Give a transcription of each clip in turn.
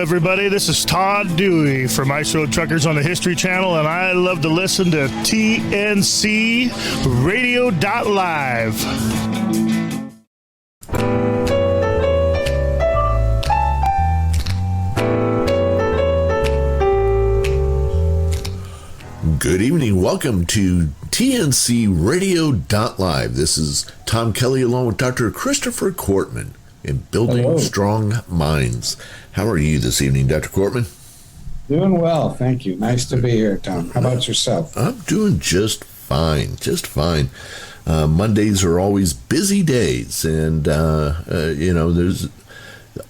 everybody. This is Todd Dewey from Ice Road Truckers on the History Channel, and I love to listen to TNCRadio.live. Good evening. Welcome to TNCRadio.live. This is Tom Kelly along with Dr. Christopher Cortman in Building Hello. Strong Minds. How are you this evening, Dr. Cortman? Doing well, thank you. Nice to be here, Tom. How about yourself? I'm doing just fine, Mondays are always busy days, and, there's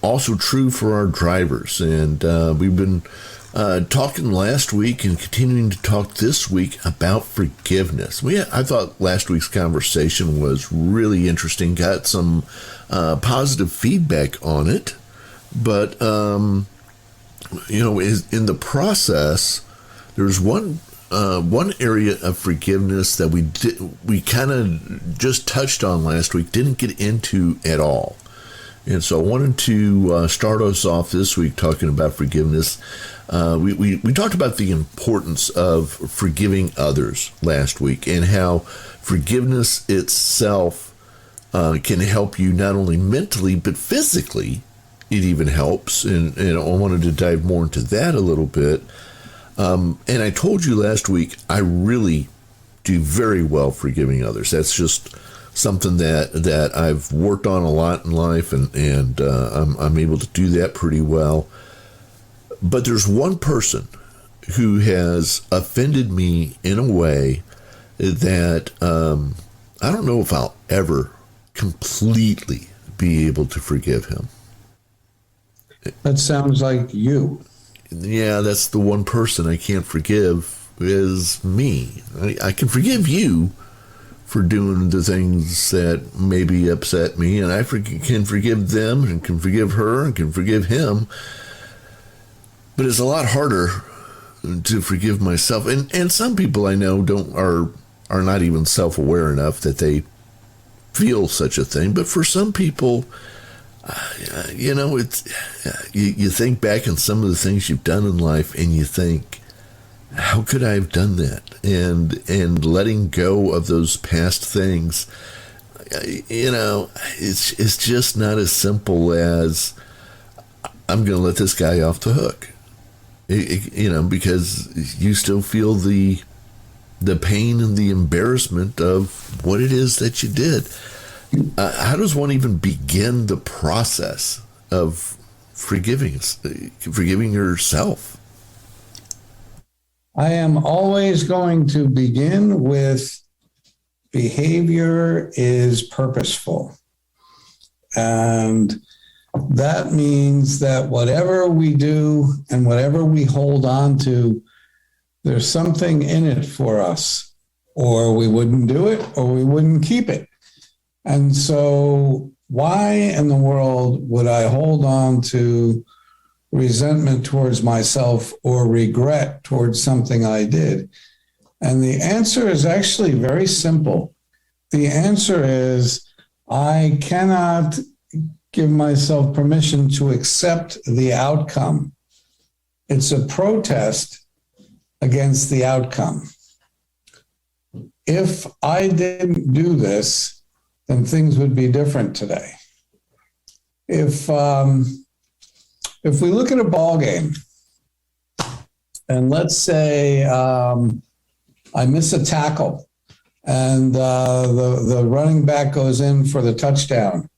also true for our drivers. And we've been talking last week and continuing to talk this week about forgiveness. I thought last week's conversation was really interesting, got some positive feedback on it, but, in the process, there's one area of forgiveness that we kind of just touched on last week, didn't get into at all. And so I wanted to start us off this week talking about forgiveness. We talked about the importance of forgiving others last week and how forgiveness itself can help you not only mentally but physically. It even helps, and I wanted to dive more into that a little bit. And I told you last week I really do very well forgiving others. That's just something that I've worked on a lot in life, and I'm able to do that pretty well. But there's one person who has offended me in a way that I don't know if I'll ever completely be able to forgive him. That sounds like you. Yeah, that's the one person I can't forgive is me. I can forgive you for doing the things that maybe upset me, and I can forgive them and can forgive her and can forgive him. But it's a lot harder to forgive myself. And some people I know are not even self-aware enough that they feel such a thing. But for some people, it's you think back on some of the things you've done in life and you think, how could I have done that? And letting go of those past things, it's just not as simple as I'm going to let this guy off the hook. Because you still feel the pain and the embarrassment of what it is that you did. How does one even begin the process of forgiving yourself? I am always going to begin with behavior is purposeful. And that means that whatever we do and whatever we hold on to, there's something in it for us, or we wouldn't do it, or we wouldn't keep it. And so why in the world would I hold on to resentment towards myself or regret towards something I did? And the answer is actually very simple. The answer is I cannot give myself permission to accept the outcome. It's a protest against the outcome. If I didn't do this, then things would be different today. If we look at a ball game, and let's say I miss a tackle, and the running back goes in for the touchdown,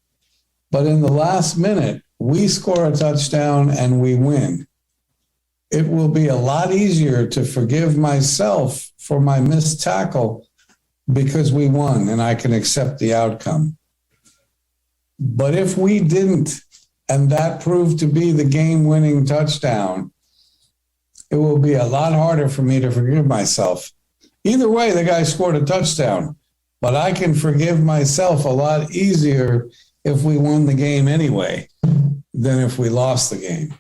but in the last minute we score a touchdown and we win, it will be a lot easier to forgive myself for my missed tackle because we won and I can accept the outcome. But if we didn't, and that proved to be the game-winning touchdown, it will be a lot harder for me to forgive myself. Either way, the guy scored a touchdown, but I can forgive myself a lot easier if we won the game anyway than if we lost the game.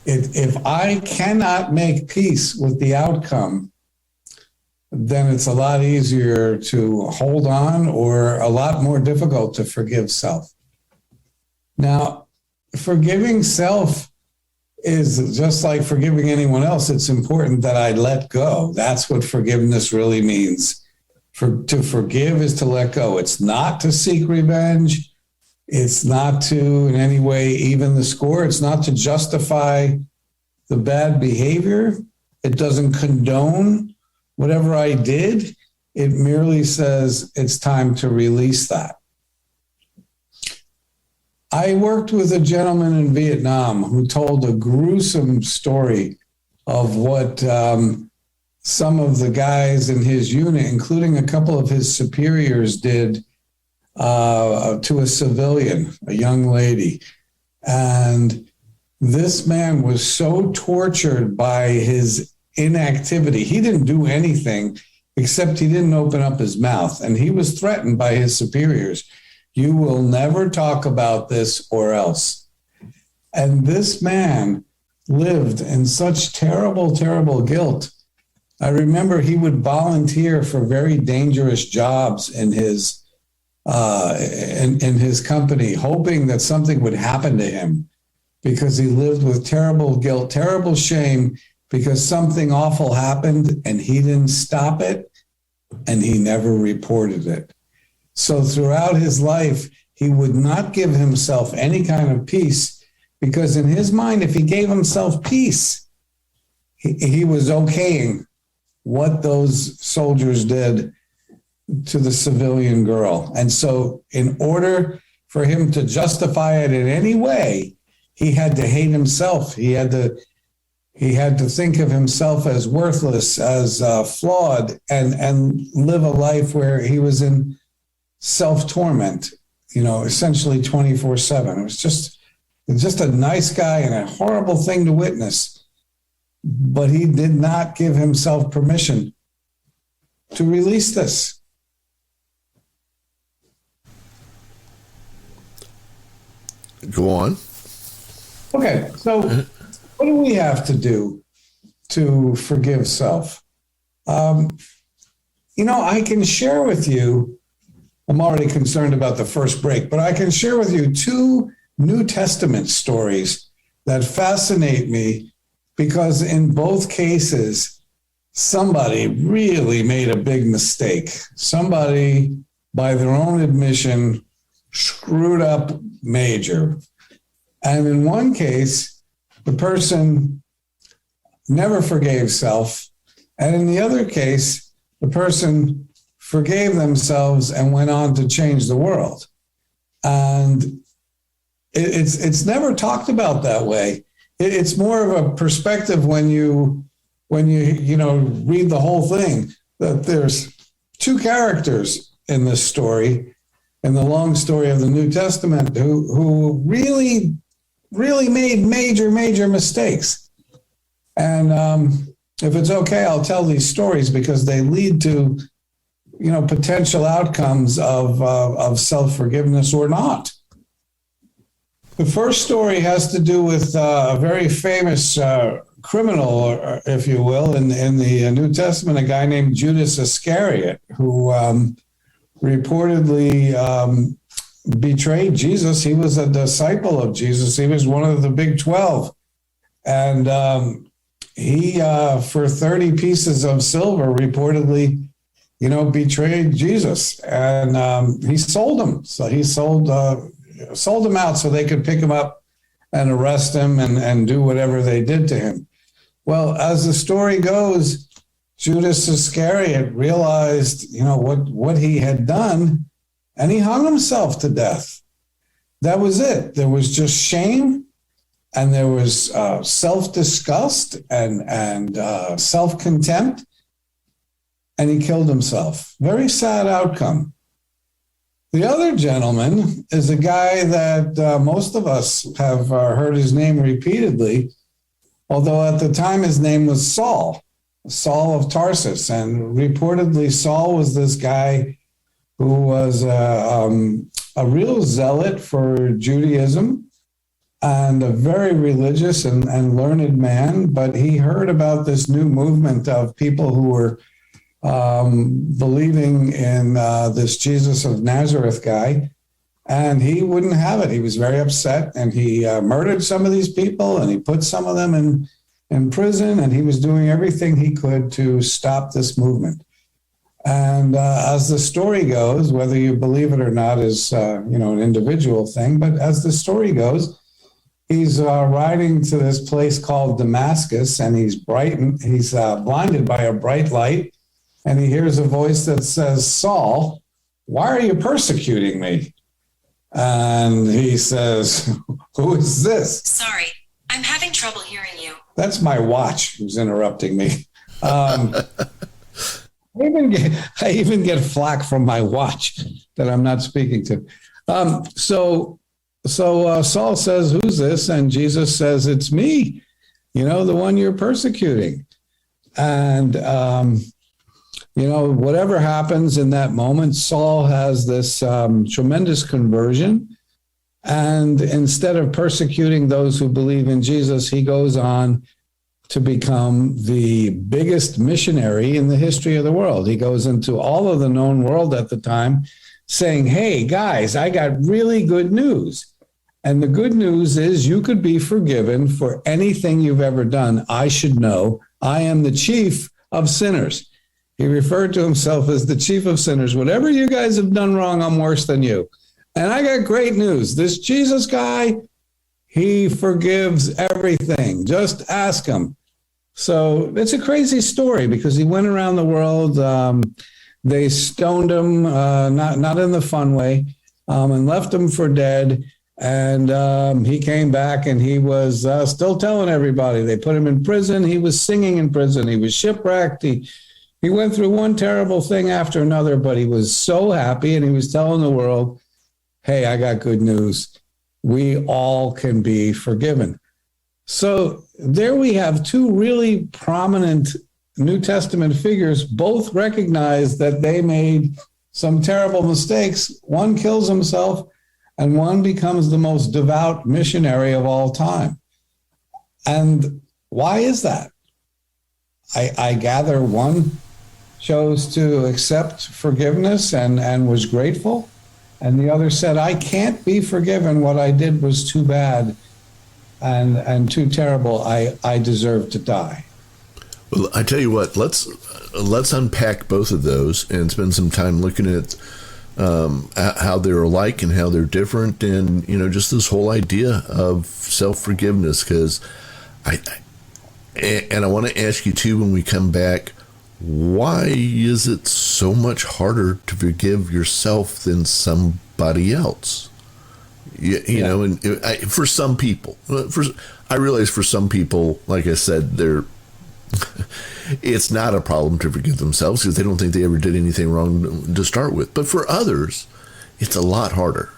If I cannot make peace with the outcome, then it's a lot easier to hold on or a lot more difficult to forgive self. Now, forgiving self is just like forgiving anyone else. It's important that I let go. That's what forgiveness really means. To forgive is to let go. It's not to seek revenge. It's not to in any way even the score. It's not to justify the bad behavior. It doesn't condone whatever I did. It merely says it's time to release that. I worked with a gentleman in Vietnam who told a gruesome story of what some of the guys in his unit, including a couple of his superiors, did to a civilian, a young lady. And this man was so tortured by his inactivity. He didn't do anything except he didn't open up his mouth. And he was threatened by his superiors. You will never talk about this or else. And this man lived in such terrible, terrible guilt. I remember he would volunteer for very dangerous jobs in his company, hoping that something would happen to him because he lived with terrible guilt, terrible shame, because something awful happened and he didn't stop it and he never reported it. So throughout his life, he would not give himself any kind of peace because in his mind, if he gave himself peace, he was okaying what those soldiers did to the civilian girl. And so in order for him to justify it in any way, he had to hate himself. He had to think of himself as worthless, as flawed, and live a life where he was in self-torment, essentially 24/7. It was just a nice guy and a horrible thing to witness. But he did not give himself permission to release this. Go on. Okay, so what do we have to do to forgive self? I can share with you, I'm already concerned about the first break, but I can share with you 2 New Testament stories that fascinate me because in both cases, somebody really made a big mistake. Somebody, by their own admission, screwed up major. And in one case, the person never forgave self. And in the other case, the person forgave themselves and went on to change the world. And it's never talked about that way. It's more of a perspective when you read the whole thing, that there's 2 characters in this story, in the long story of the New Testament, who really, really made major, major mistakes. And if it's okay, I'll tell these stories because they lead to, potential outcomes of self-forgiveness or not. The first story has to do with a very famous criminal, if you will, in the New Testament, a guy named Judas Iscariot, who reportedly betrayed Jesus. He was a disciple of Jesus. He was one of the big 12. And he, for 30 pieces of silver, reportedly, betrayed Jesus. And he sold him. So he sold him out so they could pick him up and arrest him and do whatever they did to him. Well, as the story goes, Judas Iscariot realized, what he had done, and he hung himself to death. That was it. There was just shame, and there was self-disgust and self-contempt, and he killed himself. Very sad outcome. The other gentleman is a guy that most of us have heard his name repeatedly, although at the time his name was Saul of Tarsus. And reportedly Saul was this guy who was a real zealot for Judaism and a very religious and learned man. But he heard about this new movement of people who were believing in this Jesus of Nazareth guy. And he wouldn't have it. He was very upset, and he murdered some of these people, and he put some of them in prison, and he was doing everything he could to stop this movement. And as the story goes, whether you believe it or not is an individual thing, but as the story goes, he's riding to this place called Damascus, and he's blinded by a bright light, and he hears a voice that says, "Saul, why are you persecuting me?" And he says, "Who is this?" Sorry, I'm having trouble hearing you. That's my watch who's interrupting me. I even get flack from my watch that I'm not speaking to. So Saul says, "Who's this?" And Jesus says, "It's me, the one you're persecuting." And, whatever happens in that moment, Saul has this tremendous conversion. And instead of persecuting those who believe in Jesus, he goes on to become the biggest missionary in the history of the world. He goes into all of the known world at the time saying, "Hey, guys, I got really good news. And the good news is you could be forgiven for anything you've ever done. I should know. I am the chief of sinners." He referred to himself as the chief of sinners. Whatever you guys have done wrong, I'm worse than you. And I got great news. This Jesus guy, he forgives everything. Just ask him. So it's a crazy story because he went around the world. They stoned him, not in the fun way, and left him for dead. And he came back and he was still telling everybody. They put him in prison. He was singing in prison. He was shipwrecked. He went through one terrible thing after another, but he was so happy and he was telling the world, "Hey, I got good news. We all can be forgiven." So there we have two really prominent New Testament figures, both recognize that they made some terrible mistakes. One kills himself and one becomes the most devout missionary of all time. And why is that? I gather one chose to accept forgiveness and was grateful, and the other said, "I can't be forgiven. What I did was too bad and too terrible. I deserve to die." Well, I tell you what, let's unpack both of those and spend some time looking at how they're alike and how they're different, and just this whole idea of self-forgiveness. Because I want to ask you too when we come back, why is it so much harder to forgive yourself than somebody else? And for some people, I realize for some people, like I said, it's not a problem to forgive themselves because they don't think they ever did anything wrong to start with. But for others, it's a lot harder.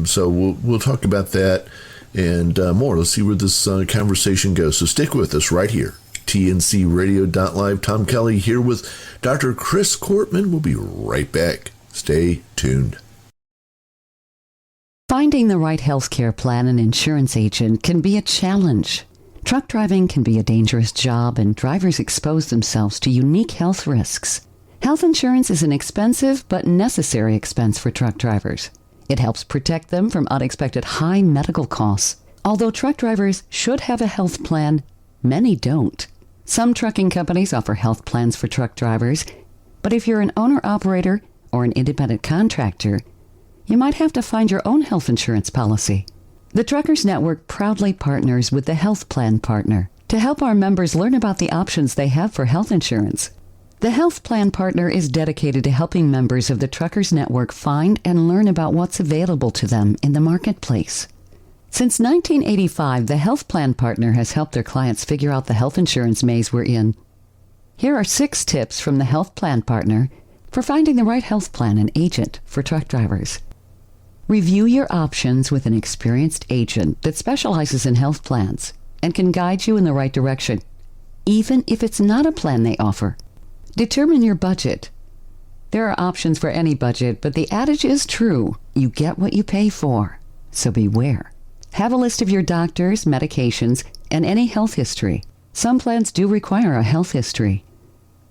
So we'll talk about that and more. Let's see where this conversation goes. So stick with us right here. TNCRadio.live. Tom Kelly here with Dr. Chris Cortman. We'll be right back. Stay tuned. Finding the right healthcare plan and insurance agent can be a challenge. Truck driving can be a dangerous job, and drivers expose themselves to unique health risks. Health insurance is an expensive but necessary expense for truck drivers. It helps protect them from unexpected high medical costs. Although truck drivers should have a health plan, many don't. Some trucking companies offer health plans for truck drivers, but if you're an owner-operator or an independent contractor, you might have to find your own health insurance policy. The Truckers Network proudly partners with the Health Plan Partner to help our members learn about the options they have for health insurance. The Health Plan Partner is dedicated to helping members of the Truckers Network find and learn about what's available to them in the marketplace. Since 1985, the Health Plan Partner has helped their clients figure out the health insurance maze we're in. Here are 6 tips from the Health Plan Partner for finding the right health plan and agent for truck drivers. Review your options with an experienced agent that specializes in health plans and can guide you in the right direction, even if it's not a plan they offer. Determine your budget. There are options for any budget, but the adage is true: you get what you pay for. So beware. Have a list of your doctors, medications, and any health history. Some plans do require a health history.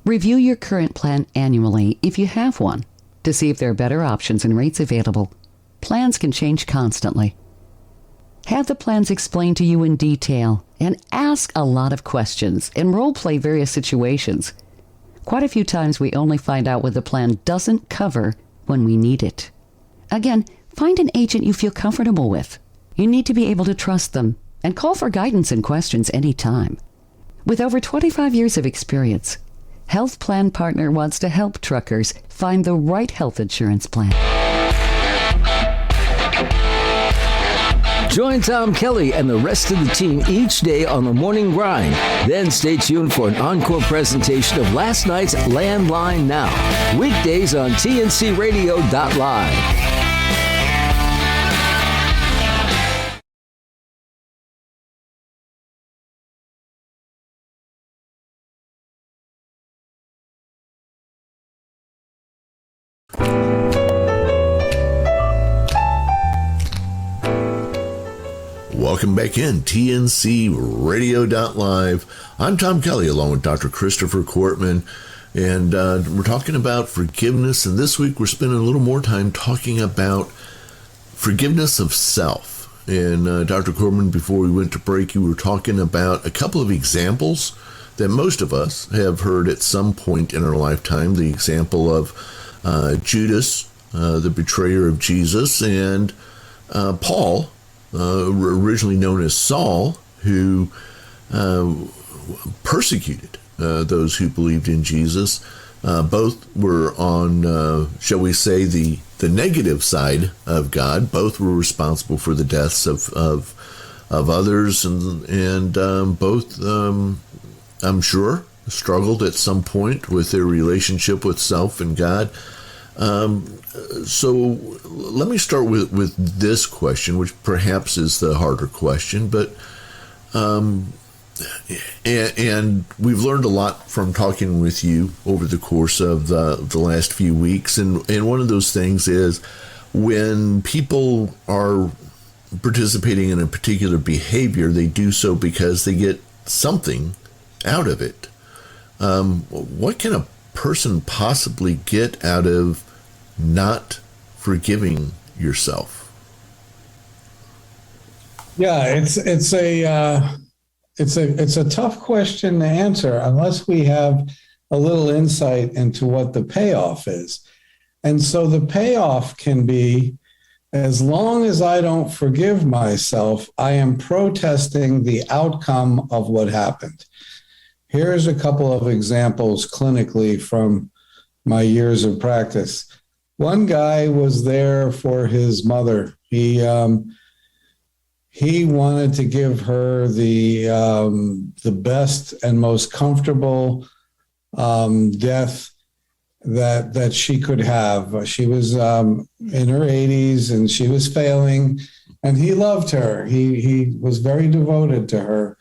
Review your current plan annually if you have one to see if there are better options and rates available. Plans can change constantly. Have the plans explained to you in detail and ask a lot of questions and role-play various situations. Quite a few times we only find out what the plan doesn't cover when we need it. Again, find an agent you feel comfortable with. You need to be able to trust them and call for guidance and questions anytime. With over 25 years of experience, Health Plan Partner wants to help truckers find the right health insurance plan. Join Tom Kelly and the rest of the team each day on the Morning Grind. Then stay tuned for an encore presentation of last night's Landline Now. Weekdays on tncradio.live. Welcome back in, tncradio.live. I'm Tom Kelly along with Dr. Christopher Cortman, and we're talking about forgiveness, and this week we're spending a little more time talking about forgiveness of self. And Dr. Cortman, before we went to break, you were talking about a couple of examples that most of us have heard at some point in our lifetime. The example of Judas, the betrayer of Jesus, and Paul, originally known as Saul, who persecuted those who believed in Jesus. Both were on, shall we say, the negative side of God. Both were responsible for the deaths of others, and both, I'm sure, struggled at some point with their relationship with self and God. So let me start with this question, which perhaps is the harder question, but and we've learned a lot from talking with you over the course of the last few weeks, and one of those things is when people are participating in a particular behavior, they do so because they get something out of it. What can a person possibly get out of not forgiving yourself? Yeah, it's a tough question to answer unless we have a little insight into what the payoff is. And so the payoff can be, as long as I don't forgive myself, I am protesting the outcome of what happened. Here's a couple of examples clinically from my years of practice. One guy was there for his mother. He wanted to give her the best and most comfortable death that she could have. She was in her 80s and she was failing, and he loved her. He was very devoted to her.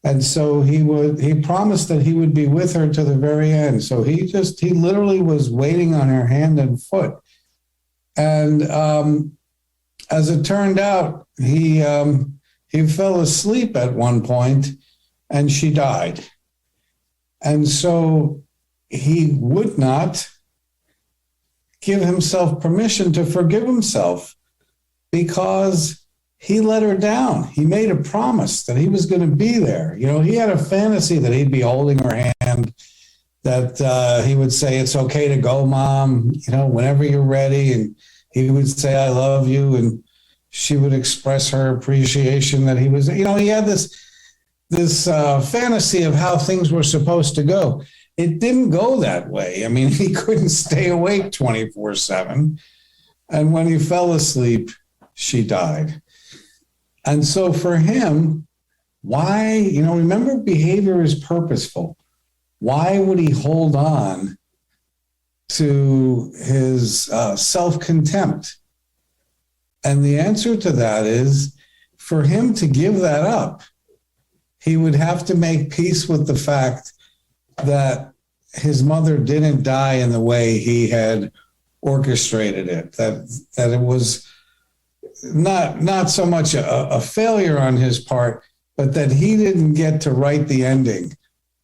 And so he promised that he would be with her to the very end. So he literally was waiting on her hand and foot. And as it turned out, he fell asleep at one point and she died. And so he would not give himself permission to forgive himself because he let her down. He made a promise that he was going to be there. You know, he had a fantasy that he'd be holding her hand, that he would say, "It's okay to go, Mom, you know, whenever you're ready." And he would say, "I love you." And she would express her appreciation that he was, you know, he had this fantasy of how things were supposed to go. It didn't go that way. I mean, he couldn't stay awake 24/7. And when he fell asleep, she died. And so for him, why, you know, remember, behavior is purposeful. Why would he hold on to his self-contempt? And the answer to that is, for him to give that up, he would have to make peace with the fact that his mother didn't die in the way he had orchestrated it, that it was not so much a failure on his part, but that he didn't get to write the ending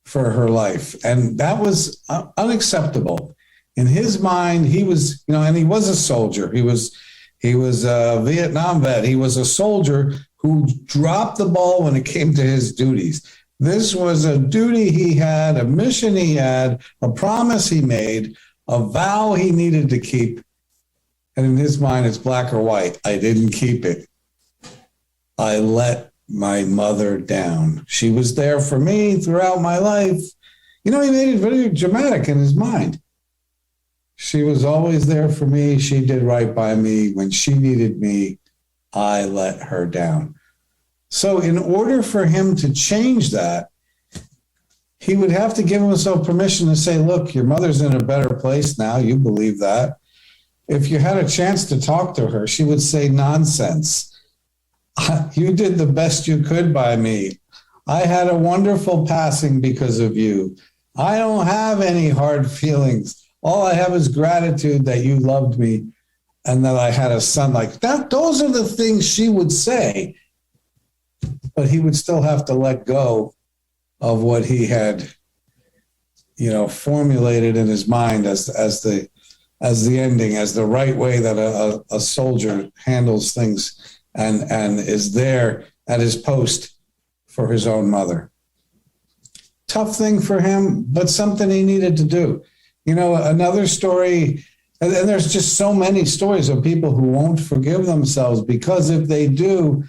for her life. And that was unacceptable. In his mind, he was, you know, and he was a soldier. He was He was a Vietnam vet. He was a soldier who dropped the ball when it came to his duties. This was a duty he had, a mission he had, a promise he made, a vow he needed to keep. And in his mind, it's black or white. I didn't keep it. I let my mother down. She was there for me throughout my life. He made it very dramatic in his mind. She was always there for me. She did right by me. When she needed me, I let her down. So in order for him to change that, he would have to give himself permission to say, look, your mother's in a better place now. You believe that. If you had a chance to talk to her, she would say, nonsense. You did the best you could by me. I had a wonderful passing because of you. I don't have any hard feelings. All I have is gratitude that you loved me and that I had a son like that. Those are the things she would say. But he would still have to let go of what he had, formulated in his mind as the ending, as the right way that a soldier handles things and is there at his post for his own mother. Tough thing for him, but something he needed to do. Another story, and there's just so many stories of people who won't forgive themselves because if they do,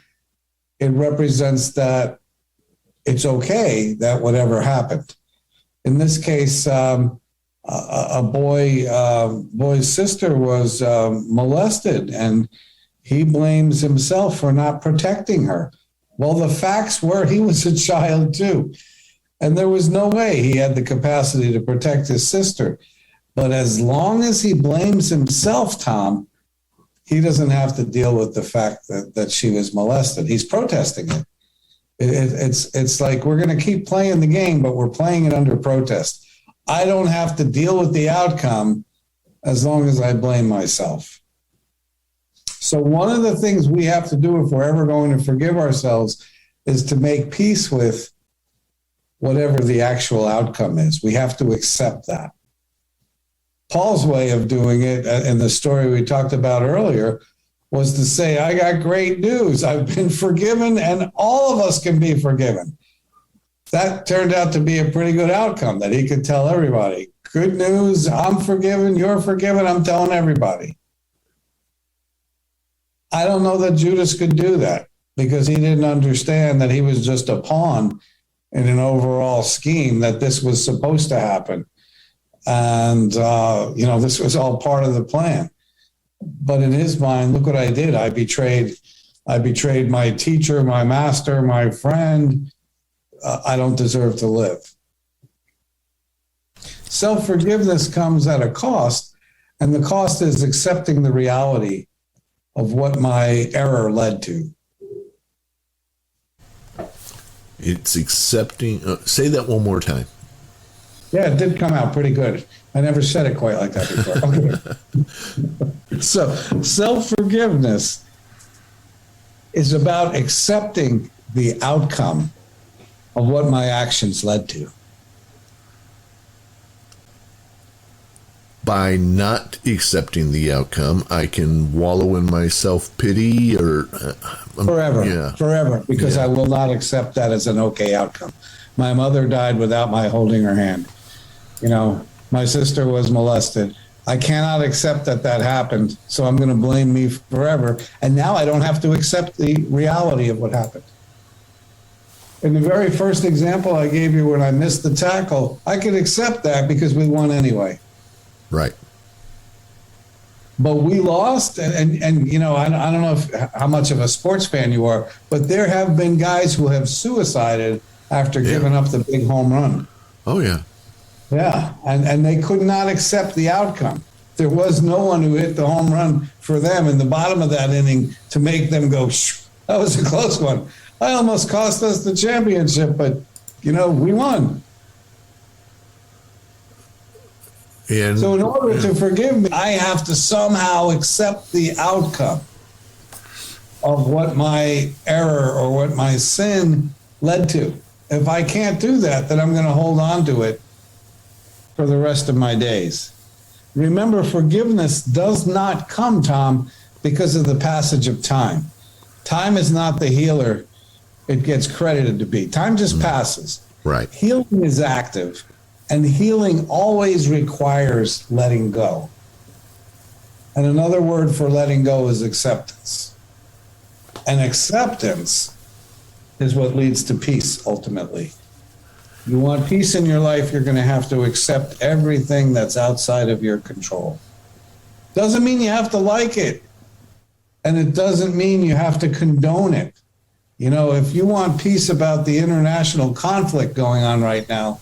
it represents that it's okay that whatever happened. In this case, a boy's sister was molested, and he blames himself for not protecting her. Well, the facts were he was a child too, and there was no way he had the capacity to protect his sister. But as long as he blames himself, Tom, he doesn't have to deal with the fact that she was molested. He's protesting it. It's like we're going to keep playing the game, but we're playing it under protest. I don't have to deal with the outcome as long as I blame myself. So one of the things we have to do if we're ever going to forgive ourselves is to make peace with whatever the actual outcome is. We have to accept that. Paul's way of doing it in the story we talked about earlier was to say, I got great news. I've been forgiven and all of us can be forgiven. That turned out to be a pretty good outcome that he could tell everybody. Good news, I'm forgiven, you're forgiven, I'm telling everybody. I don't know that Judas could do that because he didn't understand that he was just a pawn in an overall scheme, that this was supposed to happen. And, this was all part of the plan. But in his mind, look what I did. I betrayed my teacher, my master, my friend. I don't deserve to live. Self-forgiveness comes at a cost, and the cost is accepting the reality of what my error led to. It's accepting. Say that one more time. Yeah, it did come out pretty good. I never said it quite like that before. Okay. So self-forgiveness is about accepting the outcome of what my actions led to. By not accepting the outcome, I can wallow in my self-pity or... Forever, because I will not accept that as an okay outcome. My mother died without my holding her hand. My sister was molested. I cannot accept that happened, so I'm going to blame me forever. And now I don't have to accept the reality of what happened. In the very first example I gave you when I missed the tackle, I could accept that because we won anyway. Right. But we lost, and I don't know how much of a sports fan you are, but there have been guys who have suicided after giving up the big home run. Oh, yeah. Yeah, and they could not accept the outcome. There was no one who hit the home run for them in the bottom of that inning to make them go, shh. That was a close one. That almost cost us the championship, but, we won. So in order to forgive me, I have to somehow accept the outcome of what my error or what my sin led to. If I can't do that, then I'm going to hold on to it for the rest of my days. Remember, forgiveness does not come, Tom, because of the passage of time. Time is not the healer it gets credited to be. Time just passes. Right. Healing is active, and healing always requires letting go. And another word for letting go is acceptance. And acceptance is what leads to peace, ultimately. You want peace in your life, you're going to have to accept everything that's outside of your control. Doesn't mean you have to like it. And it doesn't mean you have to condone it. You know, if you want peace about the international conflict going on right now,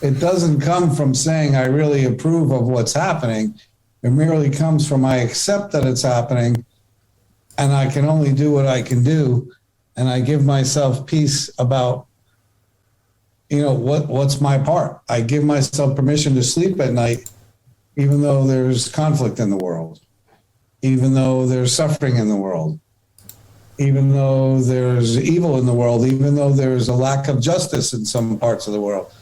it doesn't come from saying I really approve of what's happening. It merely comes from I accept that it's happening, and I can only do what I can do, and I give myself peace about, you know, what's my part. I give myself permission to sleep at night, even though there's conflict in the world, even though there's suffering in the world, even though there's evil in the world, even though there's a lack of justice in some parts of the world.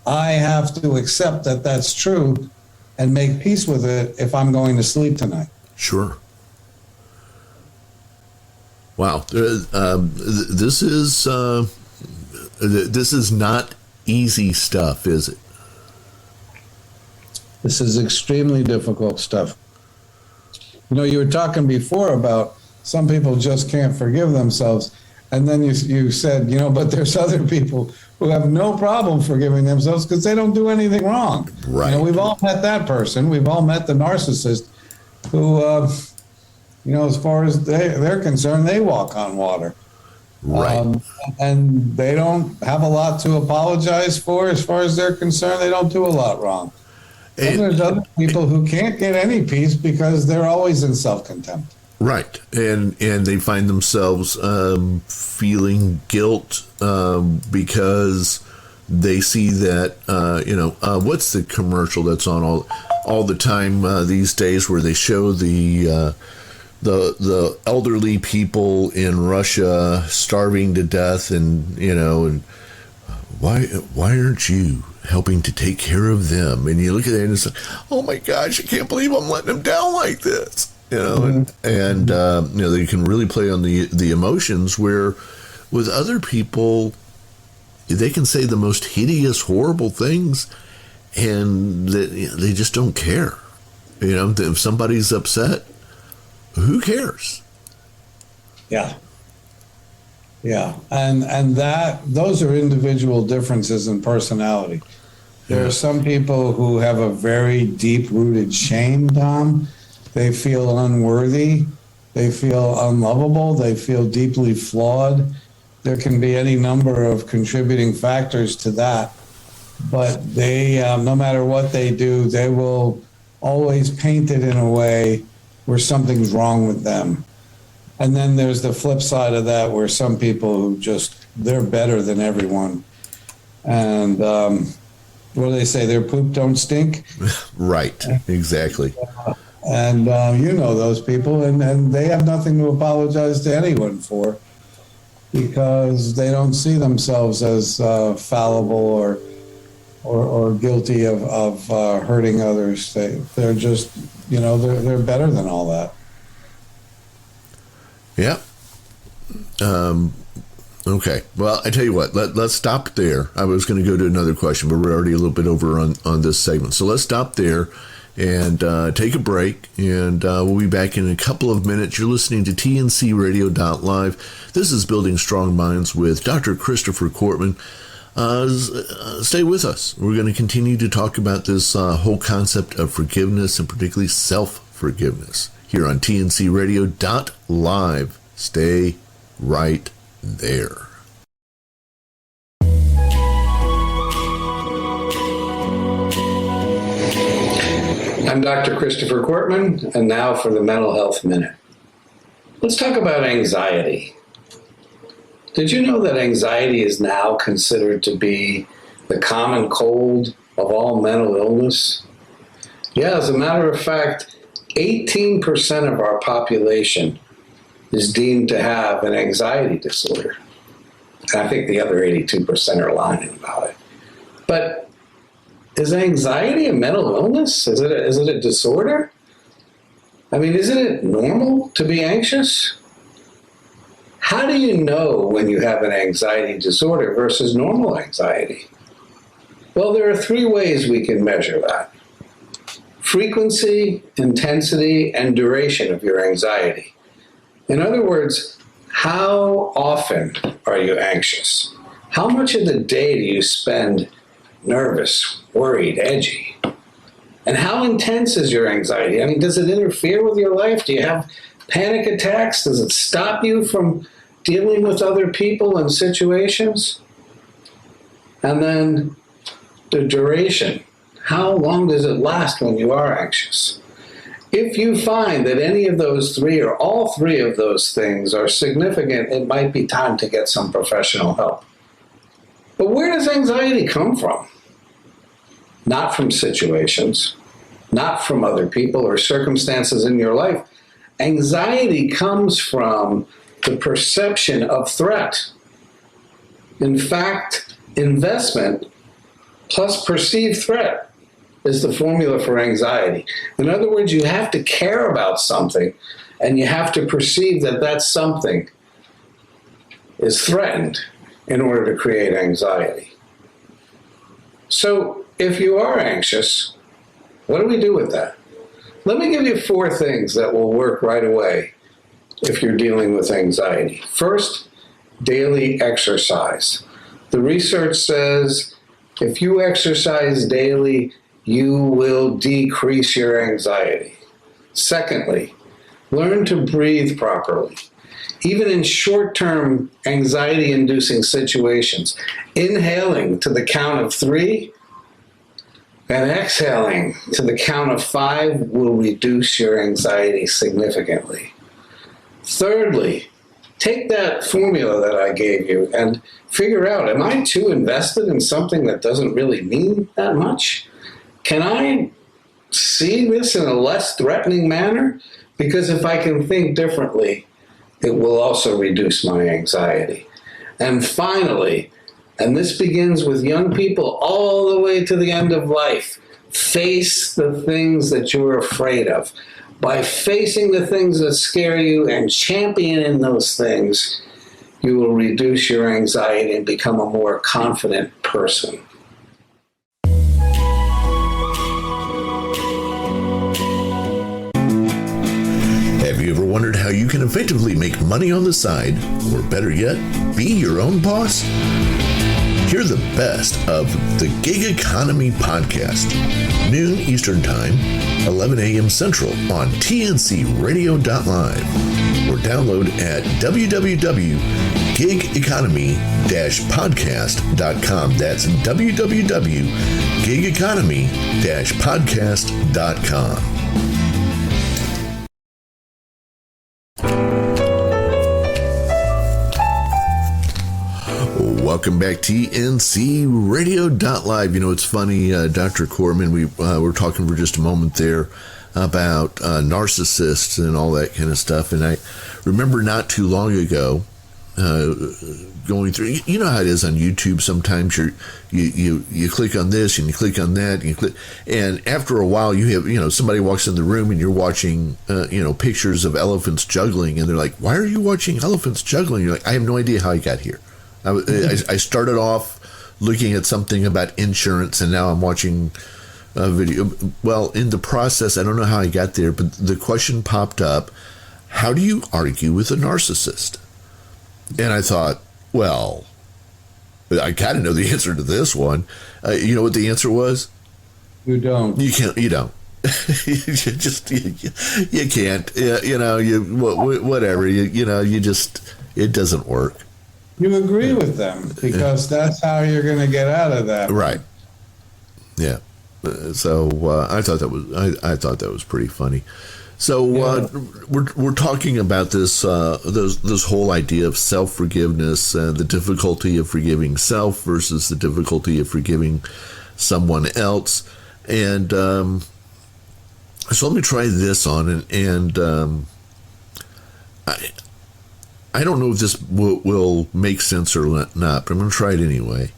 I have to accept that that's true and make peace with it if I'm going to sleep tonight. Sure. Wow. This is not easy stuff, is it? This is extremely difficult stuff. You know, you were talking before about some people just can't forgive themselves. And then you said, you know, but there's other people who have no problem forgiving themselves because they don't do anything wrong. Right. You know, we've all met that person. We've all met the narcissist who, you know, as far as they're concerned, they walk on water. Right. And they don't have a lot to apologize for. As far as they're concerned, they don't do a lot wrong. And there's other people who can't get any peace because they're always in self-contempt. Right, and they find themselves feeling guilt because they see that what's the commercial that's on all the time these days where they show the elderly people in Russia starving to death, and why aren't you helping to take care of them? And you look at it and it's like, oh my gosh, I can't believe I'm letting them down like this. And they can really play on the emotions, where with other people, they can say the most hideous, horrible things, and they just don't care. You know, if somebody's upset, who cares? Yeah. Yeah. And those are individual differences in personality. There are some people who have a very deep-rooted shame, Tom. They feel unworthy. They feel unlovable. They feel deeply flawed. There can be any number of contributing factors to that. But they, no matter what they do, they will always paint it in a way where something's wrong with them. And then there's the flip side of that, where some people who they're better than everyone. And what do they say? Their poop don't stink? Right, exactly. And you know those people, and they have nothing to apologize to anyone for, because they don't see themselves as fallible or guilty of hurting others. They're just, they're better than all that. Yeah. Okay. Well, I tell you what, let's stop there. I was going to go to another question, but we're already a little bit over on this segment. So let's stop there and take a break, and we'll be back in a couple of minutes. You're listening to TNCRadio.live. This is Building Strong Minds with Dr. Christopher Cortman. Stay with us. We're going to continue to talk about this whole concept of forgiveness, and particularly self-forgiveness, here on TNCRadio.live. Stay right there. I'm Dr. Christopher Cortman, and now for the Mental Health Minute. Let's talk about anxiety. Did you know that anxiety is now considered to be the common cold of all mental illness? Yeah, as a matter of fact, 18% of our population is deemed to have an anxiety disorder. And I think the other 82% are lying about it. But is anxiety a mental illness? Is it a disorder? I mean, isn't it normal to be anxious? How do you know when you have an anxiety disorder versus normal anxiety? Well, there are 3 ways we can measure that: frequency, intensity, and duration of your anxiety. In other words, how often are you anxious? How much of the day do you spend nervous, worried, edgy? And how intense is your anxiety? I mean, does it interfere with your life? Do you have panic attacks? Does it stop you from dealing with other people and situations? And then the duration. How long does it last when you are anxious? If you find that any of those 3 or all 3 of those things are significant, it might be time to get some professional help. But where does anxiety come from? Not from situations, not from other people or circumstances in your life. Anxiety comes from the perception of threat. In fact, investment plus perceived threat is the formula for anxiety. In other words, you have to care about something, and you have to perceive that that something is threatened in order to create anxiety. So if you are anxious, what do we do with that? Let me give you 4 things that will work right away if you're dealing with anxiety. First, daily exercise. The research says if you exercise daily, you will decrease your anxiety. Secondly, learn to breathe properly. Even in short-term anxiety-inducing situations, inhaling to the count of 3 and exhaling to the count of 5 will reduce your anxiety significantly. Thirdly, take that formula that I gave you and figure out, am I too invested in something that doesn't really mean that much? Can I see this in a less threatening manner? Because if I can think differently, it will also reduce my anxiety. And finally, and this begins with young people all the way to the end of life, face the things that you're afraid of. By facing the things that scare you and championing those things, you will reduce your anxiety and become a more confident person. Have you ever wondered how you can effectively make money on the side, or better yet, be your own boss? Hear the best of the Gig Economy podcast, noon Eastern Time, 11 a.m. Central on tncradio.live, or download at www.gigeconomy-podcast.com. That's www.gigeconomy-podcast.com. Welcome back to tncradio.live. You know, it's funny, Dr. Cortman, we were talking for just a moment there about narcissists and all that kind of stuff. And I remember not too long ago going through, you know how it is on YouTube. Sometimes you click on this and you click on that and after a while you have, you know, somebody walks in the room and you're watching, pictures of elephants juggling, and they're like, why are you watching elephants juggling? You're like, I have no idea how I got here. I started off looking at something about insurance, and now I'm watching a video. Well, in the process, I don't know how I got there, but the question popped up, how do you argue with a narcissist? And I thought, well, I kind of know the answer to this one. You know what the answer was? You don't. You can't. You don't. you can't. Whatever. It doesn't work. You agree with them because that's how you're going to get out of that. Right. Yeah. So I thought that was pretty funny. So we're talking about this this whole idea of self-forgiveness, the difficulty of forgiving self versus the difficulty of forgiving someone else, and so let me try this on, and I don't know if this will make sense or not, but I'm going to try it anyway.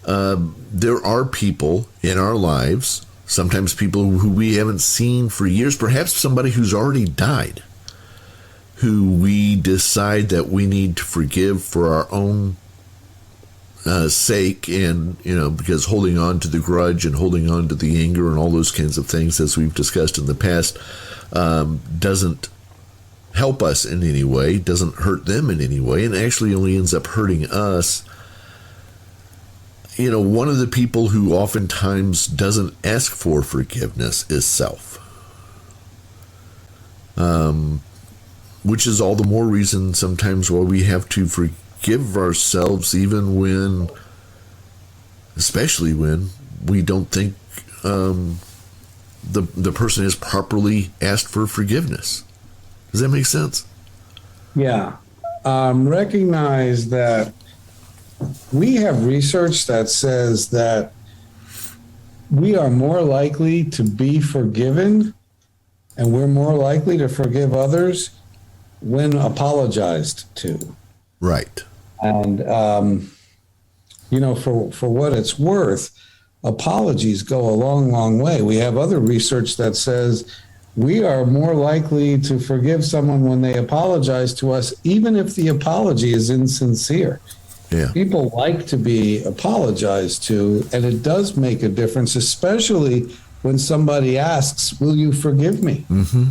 There are people in our lives Sometimes people who we haven't seen for years, perhaps somebody who's already died, who we decide that we need to forgive for our own sake, and because holding on to the grudge and holding on to the anger and all those kinds of things, as we've discussed in the past, doesn't help us in any way, doesn't hurt them in any way, and actually only ends up hurting us. One of the people who oftentimes doesn't ask for forgiveness is self. Which is all the more reason sometimes why we have to forgive ourselves, especially when we don't think the person has properly asked for forgiveness. Does that make sense? Yeah. Recognize that we have research that says that we are more likely to be forgiven, and we're more likely to forgive others when apologized to. Right. And, for what it's worth, apologies go a long, long way. We have other research that says we are more likely to forgive someone when they apologize to us, even if the apology is insincere. Yeah. People like to be apologized to, and it does make a difference, especially when somebody asks, will you forgive me? Mm-hmm.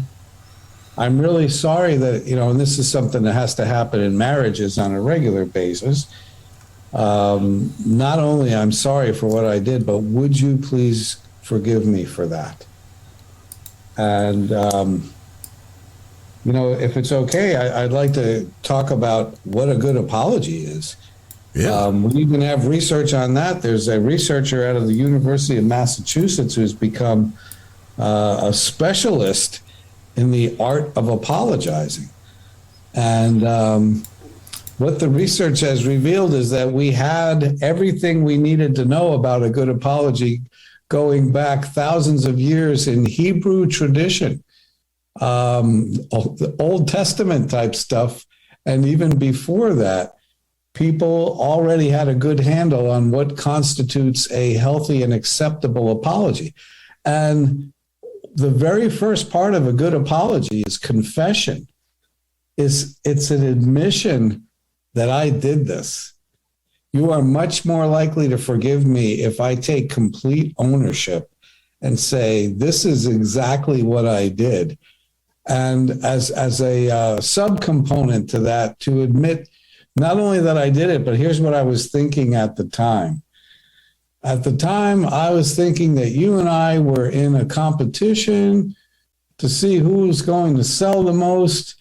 I'm really sorry that, and this is something that has to happen in marriages on a regular basis. Not only I'm sorry for what I did, but would you please forgive me for that? And, if it's okay, I'd like to talk about what a good apology is. Yeah. We even have research on that. There's a researcher out of the University of Massachusetts who's become a specialist in the art of apologizing. And what the research has revealed is that we had everything we needed to know about a good apology going back thousands of years in Hebrew tradition, the Old Testament type stuff. And even before that, people already had a good handle on what constitutes a healthy and acceptable apology. And the very first part of a good apology is confession. It's an admission that I did this. You are much more likely to forgive me if I take complete ownership and say, this is exactly what I did. And as a subcomponent to that, to admit not only that I did it, but here's what I was thinking at the time. At the time, I was thinking that you and I were in a competition to see who's going to sell the most,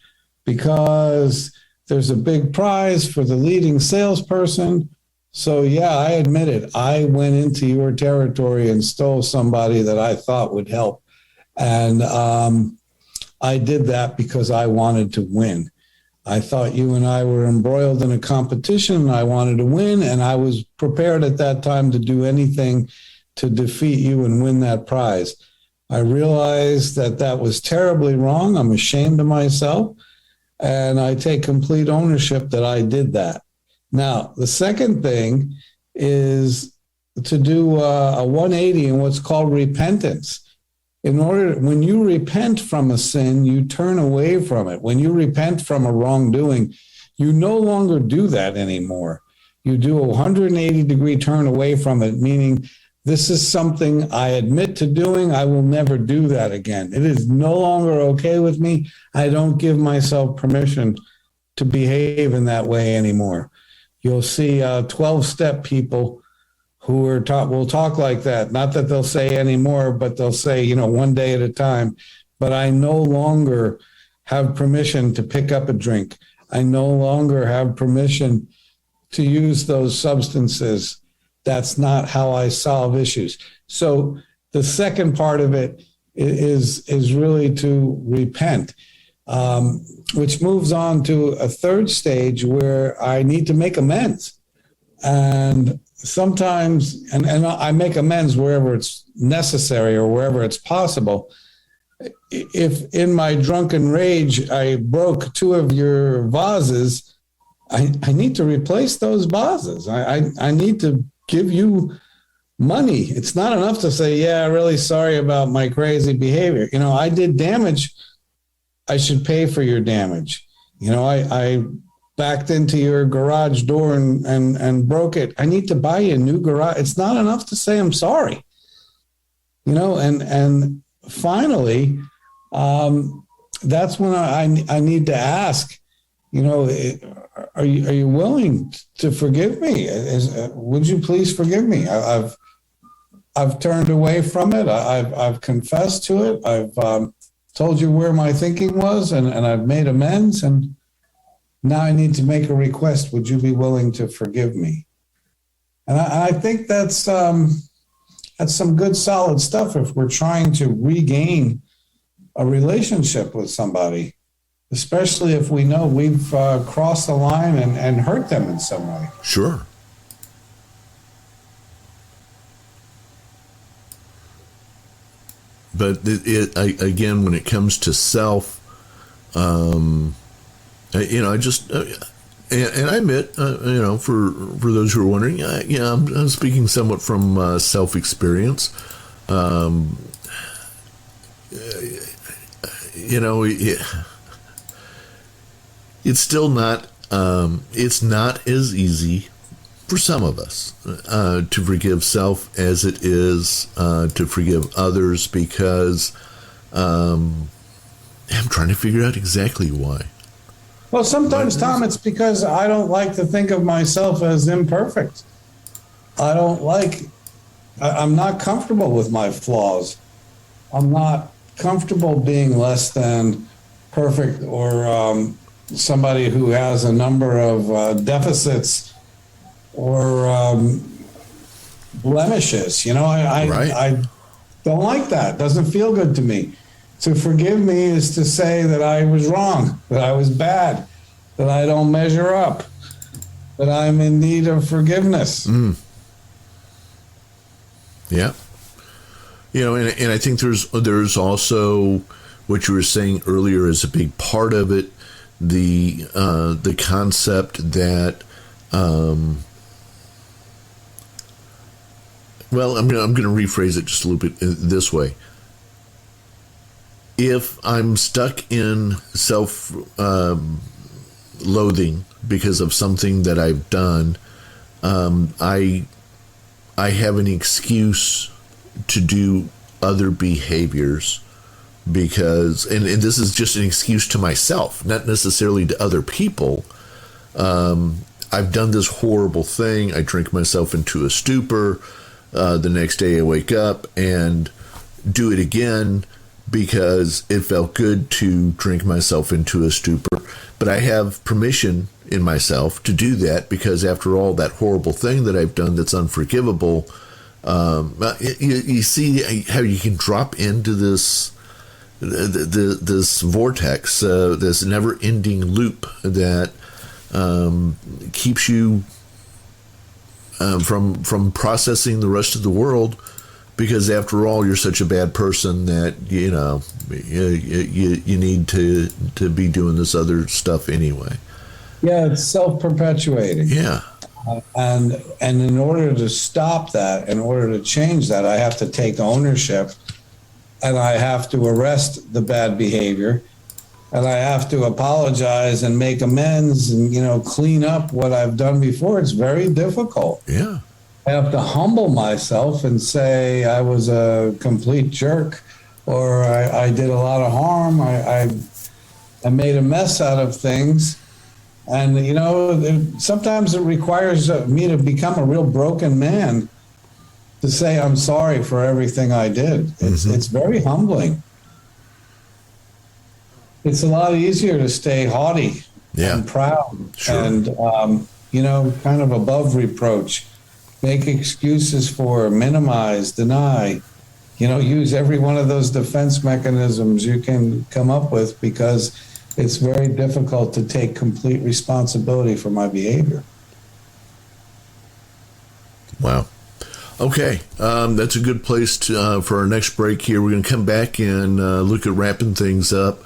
because there's a big prize for the leading salesperson. So yeah, I admit it. I went into your territory and stole somebody that I thought would help. And I did that because I wanted to win. I thought you and I were embroiled in a competition, and I wanted to win, and I was prepared at that time to do anything to defeat you and win that prize. I realized that that was terribly wrong. I'm ashamed of myself, and I take complete ownership that I did that. Now, the second thing is to do a 180 in what's called repentance. When you repent from a sin, you turn away from it. When you repent from a wrongdoing, you no longer do that anymore. You do a 180-degree turn away from it, meaning this is something I admit to doing. I will never do that again. It is no longer okay with me. I don't give myself permission to behave in that way anymore. You'll see 12-step people who will talk like that. Not that they'll say anymore, but they'll say, one day at a time. But I no longer have permission to pick up a drink. I no longer have permission to use those substances. That's not how I solve issues. So the second part of it is really to repent, which moves on to a third stage where I need to make amends. And sometimes, and I make amends wherever it's necessary or wherever it's possible. If in my drunken rage I broke 2 of your vases, I need to replace those vases. I need to give you money. It's not enough to say, yeah, really sorry about my crazy behavior. I did damage. I should pay for your damage. I backed into your garage door and broke it. I need to buy you a new garage. It's not enough to say I'm sorry. And finally, that's when I need to ask, are you willing to forgive me? Would you please forgive me? I've turned away from it. I've confessed to it. I've told you where my thinking was, and I've made amends. And now I need to make a request. Would you be willing to forgive me? And I think that's some good, solid stuff if we're trying to regain a relationship with somebody, especially if we know we've crossed the line and hurt them in some way. Sure. But again, when it comes to self, I just, and I admit, for those who are wondering, I'm speaking somewhat from self-experience. It's still not, it's not as easy for some of us to forgive self as it is to forgive others, because I'm trying to figure out exactly why. Well, sometimes, Tom, it's because I don't like to think of myself as imperfect. I'm not comfortable with my flaws. I'm not comfortable being less than perfect, or somebody who has a number of deficits or blemishes. I don't like that. It doesn't feel good to me. To forgive me is to say that I was wrong, that I was bad, that I don't measure up, that I'm in need of forgiveness. Yeah. And I think there's also what you were saying earlier is a big part of it, the concept that, I'm going to rephrase it just a little bit this way. If I'm stuck in self-loathing because of something that I've done, I have an excuse to do other behaviors because, and this is just an excuse to myself, not necessarily to other people. I've done this horrible thing. I drink myself into a stupor. The next day I wake up and do it again because it felt good to drink myself into a stupor. But I have permission in myself to do that because, after all, that horrible thing that I've done that's unforgivable, you see how you can drop into this vortex, this never-ending loop that keeps you from processing the rest of the world, because after all, you're such a bad person that you need to be doing this other stuff anyway. Yeah, it's self-perpetuating. Yeah. And in order to stop that, in order to change that, I have to take ownership, and I have to arrest the bad behavior, and I have to apologize and make amends and, clean up what I've done before. It's very difficult. Yeah. I have to humble myself and say I was a complete jerk, or I did a lot of harm. I made a mess out of things. And, sometimes it requires me to become a real broken man to say I'm sorry for everything I did. It's very humbling. It's a lot easier to stay haughty and proud and, kind of above reproach, make excuses for, minimize, deny, use every one of those defense mechanisms you can come up with, because it's very difficult to take complete responsibility for my behavior. Wow. Okay, that's a good place for our next break here. We're going to come back and look at wrapping things up.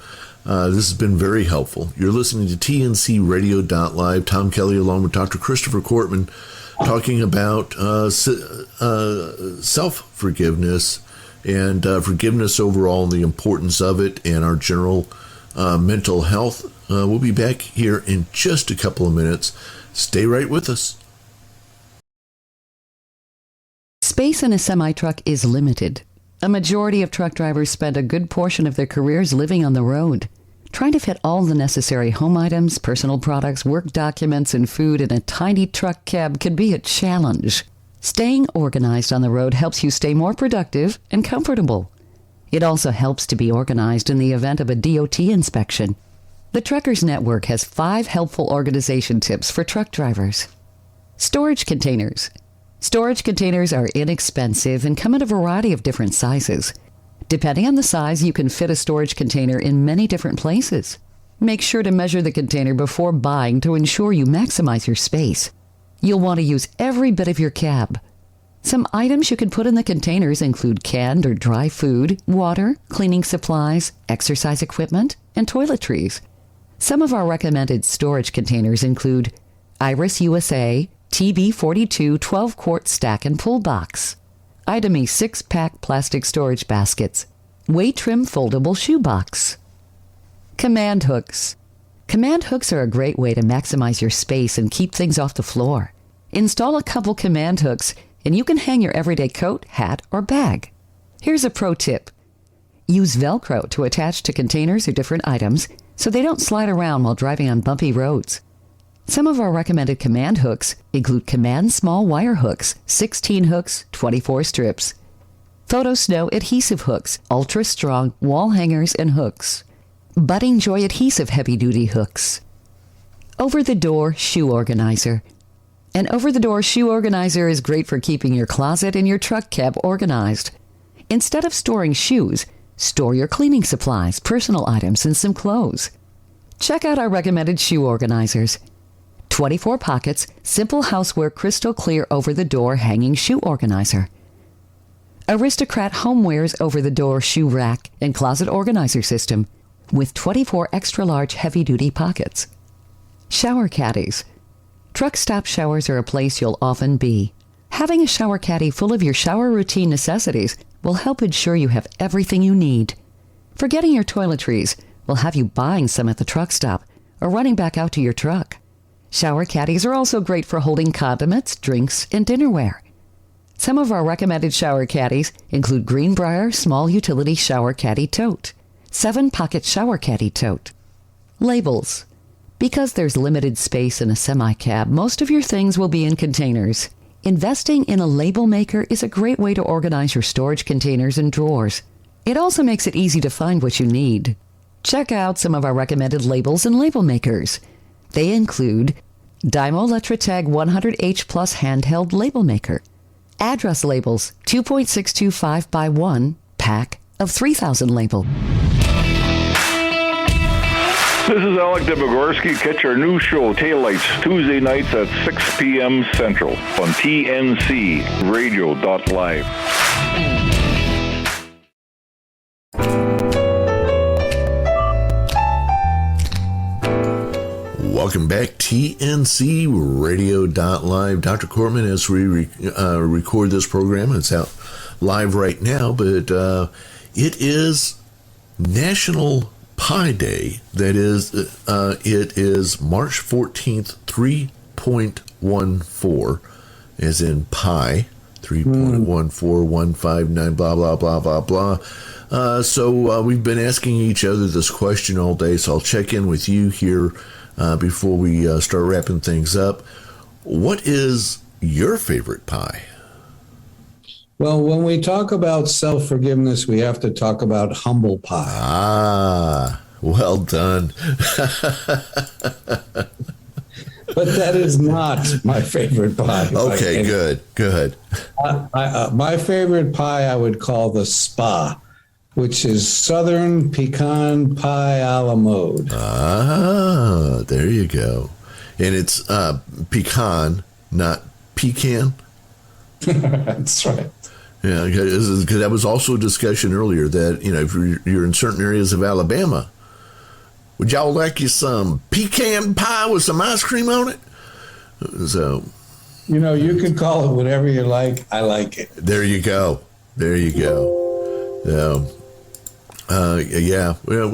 This has been very helpful. You're listening to TNCRadio.live. Tom Kelly along with Dr. Christopher Cortman. talking about self-forgiveness and forgiveness overall and the importance of it and our general mental health. We'll be back here in just a couple of minutes. Stay right with us. Space in a semi-truck is limited. A majority of truck drivers spend a good portion of their careers living on the road. Trying to fit all the necessary home items, personal products, work documents, and food in a tiny truck cab can be a challenge. Staying organized on the road helps you stay more productive and comfortable. It also helps to be organized in the event of a DOT inspection. The Truckers Network has 5 helpful organization tips for truck drivers. Storage containers. Storage containers are inexpensive and come in a variety of different sizes. Depending on the size, you can fit a storage container in many different places. Make sure to measure the container before buying to ensure you maximize your space. You'll want to use every bit of your cab. Some items you can put in the containers include canned or dry food, water, cleaning supplies, exercise equipment, and toiletries. Some of our recommended storage containers include Iris USA TB42 12-quart stack and pull box, Itemy 6-pack plastic storage baskets, weight trim foldable shoe box. Command hooks. Command hooks are a great way to maximize your space and keep things off the floor. Install a couple command hooks and you can hang your everyday coat, hat, or bag. Here's a pro tip. Use Velcro to attach to containers or different items so they don't slide around while driving on bumpy roads. Some of our recommended command hooks include Command small wire hooks, 16 hooks, 24 strips, Photo Snow adhesive hooks, ultra strong wall hangers and hooks, Budding Joy adhesive heavy-duty hooks, over-the-door shoe organizer. An over-the-door shoe organizer is great for keeping your closet and your truck cab organized. Instead of storing shoes, store your cleaning supplies, personal items, and some clothes. Check out our recommended shoe organizers. 24 pockets, simple houseware crystal clear over-the-door hanging shoe organizer. Aristocrat Homeware's over-the-door shoe rack and closet organizer system with 24 extra-large heavy-duty pockets. Shower caddies. Truck stop showers are a place you'll often be. Having a shower caddy full of your shower routine necessities will help ensure you have everything you need. Forgetting your toiletries will have you buying some at the truck stop or running back out to your truck. Shower caddies are also great for holding condiments, drinks, and dinnerware. Some of our recommended shower caddies include Greenbrier Small Utility Shower Caddy Tote, 7-pocket Shower Caddy Tote. Labels. Because there's limited space in a semi-cab, most of your things will be in containers. Investing in a label maker is a great way to organize your storage containers and drawers. It also makes it easy to find what you need. Check out some of our recommended labels and label makers. They include Dymo Letratag 100H Plus handheld label maker, address labels 2.625 by 1 pack of 3,000 label. This is Alec Debogorski. Catch our new show, Taillights, Tuesday nights at 6 p.m. Central on tncradio.live. Welcome back, tncradio.live. Dr. Cortman, as we record this program, it's out live right now, but it is National Pi Day. That is, it is March 14th, 3.14, as in pi, 3.14159, blah, blah, blah, blah, blah. So we've been asking each other this question all day, so I'll check in with you here before we start wrapping things up. What is your favorite pie? Well, when we talk about self-forgiveness, we have to talk about humble pie. Ah, well done. But that is not my favorite pie. Okay, good. My favorite pie I would call the SPA, which is Southern Pecan Pie a la mode. Ah, there you go. And it's pecan, not pecan. That's right. Yeah, because that was also a discussion earlier that, you know, if you're in certain areas of Alabama, would y'all like you some pecan pie with some ice cream on it? So, You could call it whatever you like. I like it. There you go. Yeah. Well,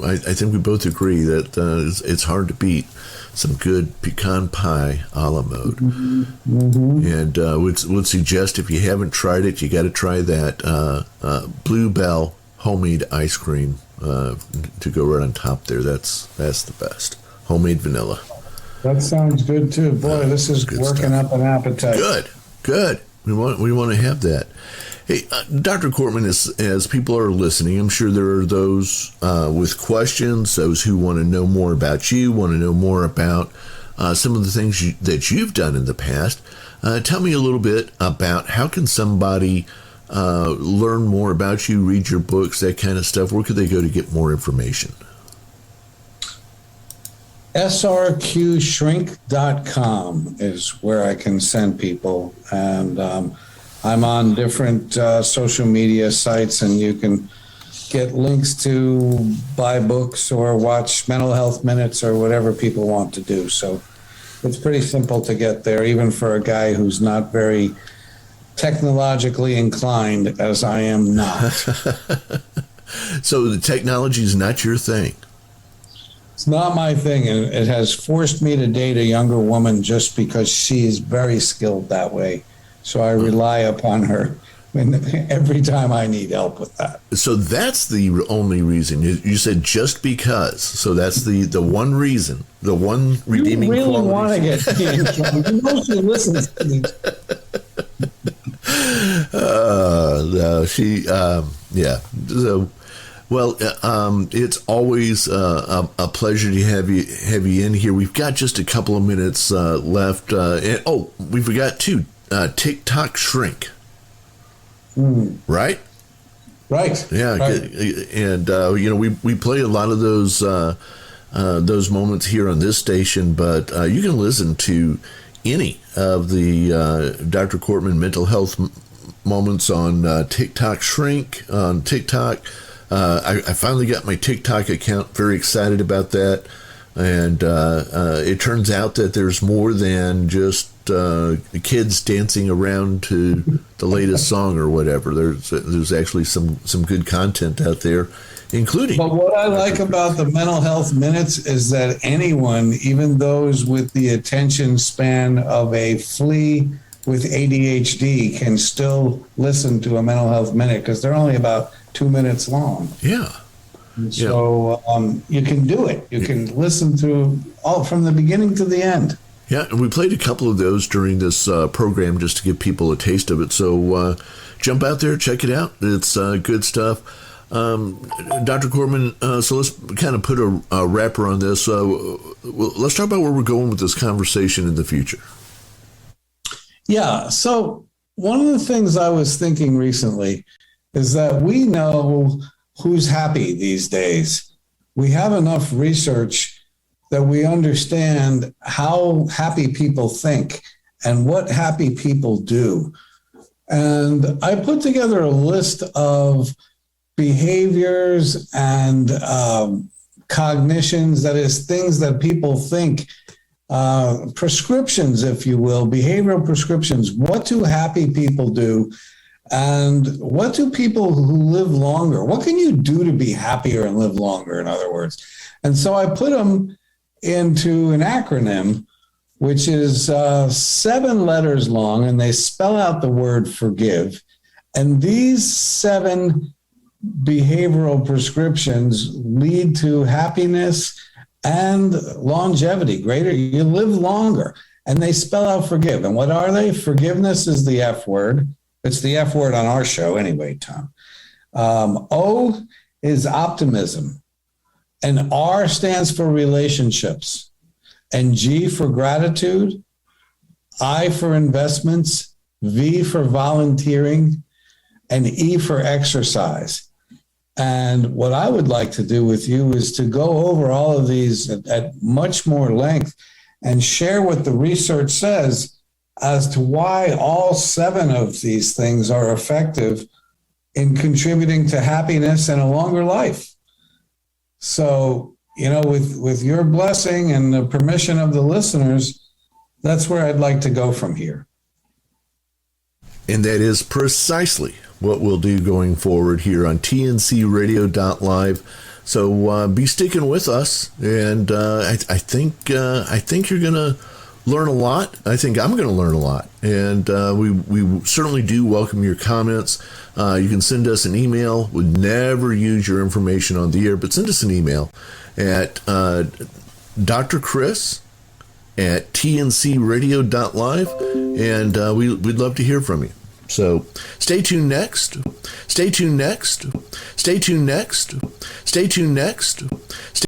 I think we both agree that it's hard to beat some good pecan pie a la mode. Mm-hmm. And would suggest if you haven't tried it, you got to try that Bluebell homemade ice cream to go right on top there. That's the best. Homemade vanilla. That sounds good too. Boy, this is working stuff. up an appetite. Good. We want to have that. Hey, Dr. Cortman, as people are listening, I'm sure there are those with questions, those who want to know more about you, want to know more about some of the things that you've done in the past. Tell me a little bit about how can somebody learn more about you, read your books, that kind of stuff. Where could they go to get more information? srqshrink.com is where I can send people. And I'm on different social media sites, and you can get links to buy books or watch mental health minutes or whatever people want to do. So it's pretty simple to get there, even for a guy who's not very technologically inclined, as I am not. So the technology is not your thing. It's not my thing, and it has forced me to date a younger woman just because she is very skilled that way. So I rely upon her every time I need help with that. So that's the only reason. You said just because. So that's the one reason, the one redeeming quality. You really want to get me in trouble. You mostly listen to me. No, she, yeah. So, well, it's always a pleasure to have you in here. We've got just a couple of minutes left. We forgot too. TikTok Shrink. Right? Right. Yeah, right. And we play a lot of those moments here on this station, but you can listen to any of the Dr. Cortman mental health moments on TikTok Shrink on TikTok. I finally got my TikTok account. Very excited about that, and it turns out that there's more than just kids dancing around to the latest song or whatever. There's actually some good content out there, including. But what I like about the mental health minutes is that anyone, even those with the attention span of a flea with ADHD, can still listen to a mental health minute because they're only about 2 minutes long. Yeah. So you can do it. You can listen to all from the beginning to the end. Yeah, and we played a couple of those during this program just to give people a taste of it. So jump out there, check it out. It's good stuff. Dr. Cortman, so let's kind of put a wrapper on this. Let's talk about where we're going with this conversation in the future. Yeah, so one of the things I was thinking recently is that we know who's happy these days. We have enough research that we understand how happy people think and what happy people do. And I put together a list of behaviors and cognitions, that is, things that people think, prescriptions, if you will, behavioral prescriptions. What do happy people do? And what do people who live longer, what can you do to be happier and live longer, in other words? And so I put them into an acronym, which is 7 letters long, and they spell out the word forgive. And these 7 behavioral prescriptions lead to happiness and longevity. You live longer, and they spell out forgive. And what are they? Forgiveness is the F word. It's the F word on our show anyway, Tom. O is optimism. And R stands for relationships. And G for gratitude. I for investments. V for volunteering. And E for exercise. And what I would like to do with you is to go over all of these at much more length and share what the research says as to why all 7 of these things are effective in contributing to happiness and a longer life. So, with your blessing and the permission of the listeners, That's where I'd like to go from here. And that is precisely what we'll do going forward here on tncradio.live. So be sticking with us, and I think you're going to learn a lot. I think I'm going to learn a lot, and we certainly do welcome your comments. You can send us an email. We'd never use your information on the air, but send us an email at Dr. Chris at tncradio.live, and we'd love to hear from you. So stay tuned next. Stay tuned next. Stay tuned next. Stay tuned next.